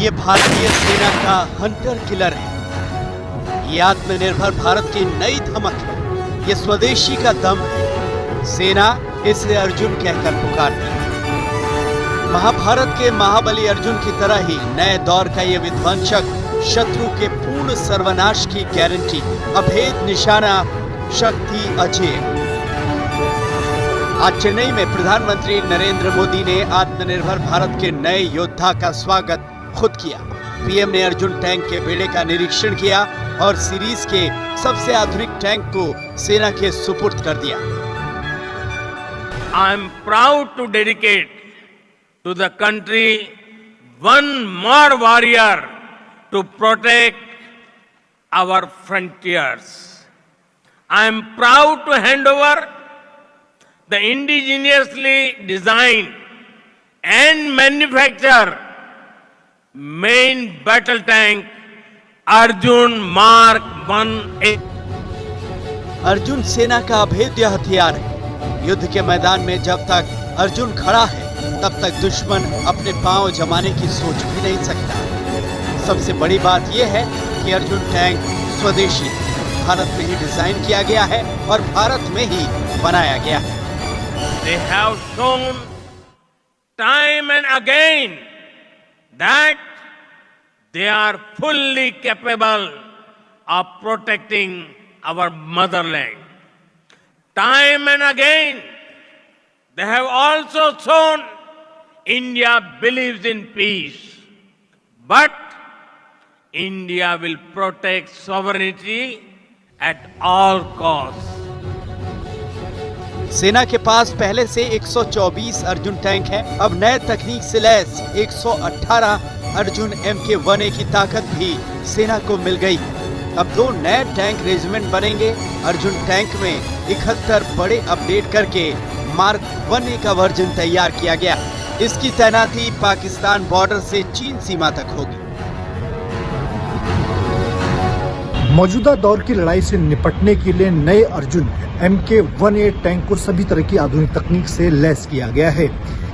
ये भारतीय सेना का हंटर किलर है। ये आत्मनिर्भर भारत की नई धमक है। ये स्वदेशी का दम है। सेना इसे अर्जुन कहकर पुकारती है। महाभारत के महाबली अर्जुन की तरह ही नए दौर का ये विध्वंसक शत्रु के पूर्ण सर्वनाश की गारंटी, अभेद निशाना, शक्ति अजेय। आज चेन्नई में प्रधानमंत्री नरेंद्र मोदी ने आत्मनिर्भर भारत के नए योद्धा का स्वागत खुद किया। पीएम ने अर्जुन टैंक के बेड़े का निरीक्षण किया और सीरीज के सबसे आधुनिक टैंक को सेना के सुपुर्द कर दिया। I am proud to dedicate to the country one more warrior to protect our frontiers. I am proud to hand over the indigenously designed and manufactured main battle tank Arjun Mark 1A. Arjun सेना का अभेद्य हथियार है। युद्ध के मैदान में जब तक अर्जुन खड़ा है, तब तक दुश्मन अपने पांव जमाने की सोच भी नहीं सकता। सबसे बड़ी बात यह है कि अर्जुन टैंक स्वदेशी भारत में ही डिजाइन किया गया है और भारत में ही बनाया गया है। They have shown time and again that they are fully capable of protecting our motherland. Time and again, they have also shown India believes in peace, but India will protect sovereignty at all costs. सेना के पास पहले से 124 Arjun tank है। अब नए तकनीक से lace 118 Arjun MK-1A की ताकत भी सेना को मिल गई। अब 2 नए टैंक रेजिमेंट बनेंगे। अर्जुन टैंक में 71 बड़े अपडेट करके मार्क 1A का वर्जन तैयार किया गया। इसकी तैनाती पाकिस्तान बॉर्डर से चीन सीमा तक होगी। मौजूदा दौर की लड़ाई से निपटने के लिए नए अर्जुन MK-1A टैंक को सभी तरह की आधुनिक तकनीक से लैस किया गया है।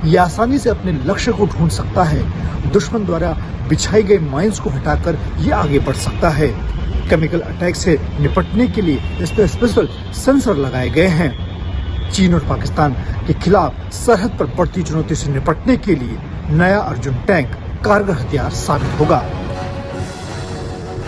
ये आसानी से अपने लक्ष्य को ढूंढ सकता है। दुश्मन द्वारा बिछाई गई माइंस को हटाकर ये आगे बढ़ सकता है। केमिकल अटैक से निपटने के लिए इस पर स्पेशल सेंसर लगाए गए हैं। चीन और पाकिस्तान के खिलाफ सरहद पर बढ़ती चुनौती से निपटने के लिए नया अर्जुन टैंक कारगर हथियार साबित होगा।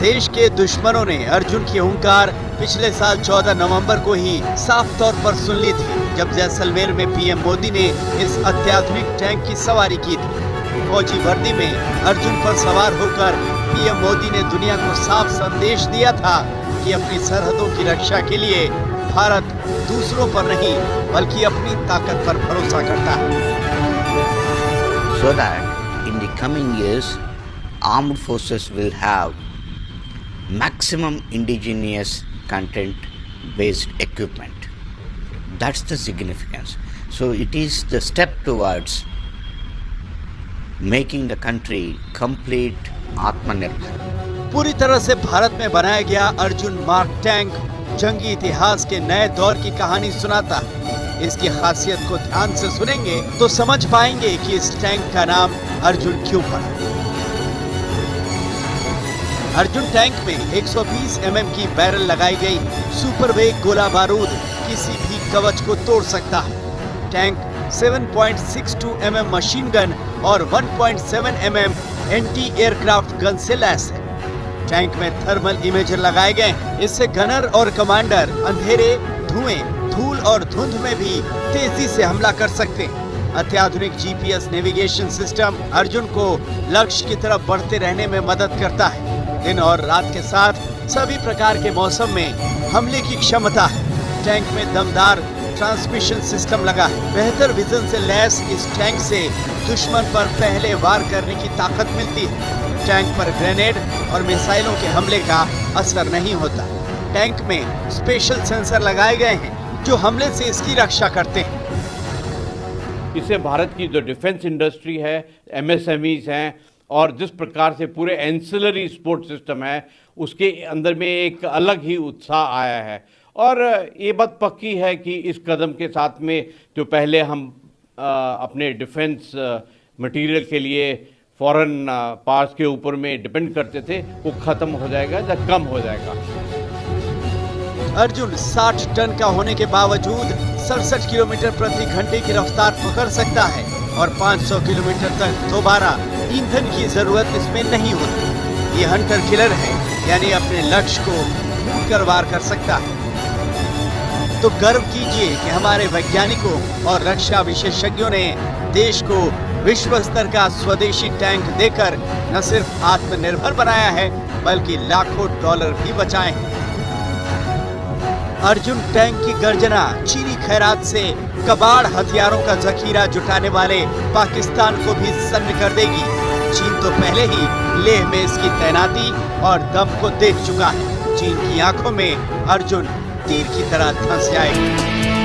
देश के दुश्मनों ने अर्जुन की हुंकार पिछले साल 14 नवंबर को ही साफ तौर पर सुन ली थी, जब जैसलमेर में पीएम मोदी ने इस अत्याधुनिक टैंक की सवारी की थी। फौजी वर्दी में अर्जुन पर सवार होकर पीएम मोदी ने दुनिया को साफ संदेश दिया था कि अपनी सरहदों की रक्षा के लिए भारत दूसरों पर नहीं बल्कि अपनी ताकत पर भरोसा करता है। So that in the coming years, armed forces will have maximum indigenous content based equipment. That's the significance. So it is the step towards making the country complete आत्मनिर्भर। पूरी तरह से भारत में बनाया गया अर्जुन मार्क टैंक जंगी इतिहास के नए दौर की कहानी सुनाता है। इसकी खासियत को ध्यान से सुनेंगे तो समझ पाएंगे कि इस टैंक का नाम अर्जुन क्यों पड़ा। अर्जुन टैंक में 120 mm की बैरल लगाई गई। सुपर वेग गोला बारूद किसी भी कवच को तोड़ सकता है। टैंक 7.62 mm मशीन गन और 1.7 mm एंटी एयरक्राफ्ट गन से लैस है। टैंक में थर्मल इमेजर लगाए गए हैं। इससे गनर और कमांडर अंधेरे, धुएं, धूल और धुंध में भी तेजी से हमला कर सकते हैं। अत्याधुनिक GPS नेविगेशन सिस्टम अर्जुन को लक्ष्य की तरफ बढ़ते रहने में मदद करता है। दिन और रात के साथ सभी प्रकार के मौसम में हमले की क्षमता है। टैंक में दमदार ट्रांसमिशन सिस्टम लगा है। बेहतर विजन से लैस इस टैंक से दुश्मन पर पहले वार करने की ताकत मिलती है। टैंक पर ग्रेनेड और मिसाइलों के हमले का असर नहीं होता। टैंक में स्पेशल सेंसर लगाए गए हैं जो हमले से इसकी रक्षा करते हैं। इससे भारत की जो डिफेंस इंडस्ट्री है, MSMEs हैं और जिस प्रकार से पूरे एंसिलरी सपोर्ट सिस्टम है, उसके अंदर में एक अलग ही उत्साह आया है। और ये बात पक्की है कि इस कदम के साथ में जो पहले हम अपने डिफेंस मटेरियल के लिए फॉरेन पार्ट्स के ऊपर में डिपेंड करते थे, वो ख़त्म हो जाएगा या कम हो जाएगा। अर्जुन 60 टन का होने के बावजूद 67 किलोमीटर प्रति घंटे की रफ्तार पकड़ सकता है और 500 किलोमीटर तक दोबारा ईंधन की जरूरत इसमें नहीं होती। ये हंटर किलर है, यानी अपने लक्ष्य को भूलकर वार कर सकता है। तो गर्व कीजिए कि हमारे वैज्ञानिकों और रक्षा विशेषज्ञों ने देश को विश्व स्तर का स्वदेशी टैंक देकर न सिर्फ आत्मनिर्भर बनाया है, बल्कि लाखों डॉलर भी बचाए हैं। अर्जुन टैंक की गर्जना चीनी खैरात से कबाड़ हथियारों का जखीरा जुटाने वाले पाकिस्तान को भी सन्न कर देगी। चीन तो पहले ही लेह में इसकी तैनाती और दम को देख चुका है। चीन की आंखों में अर्जुन तीर की तरह धंस जाएगी।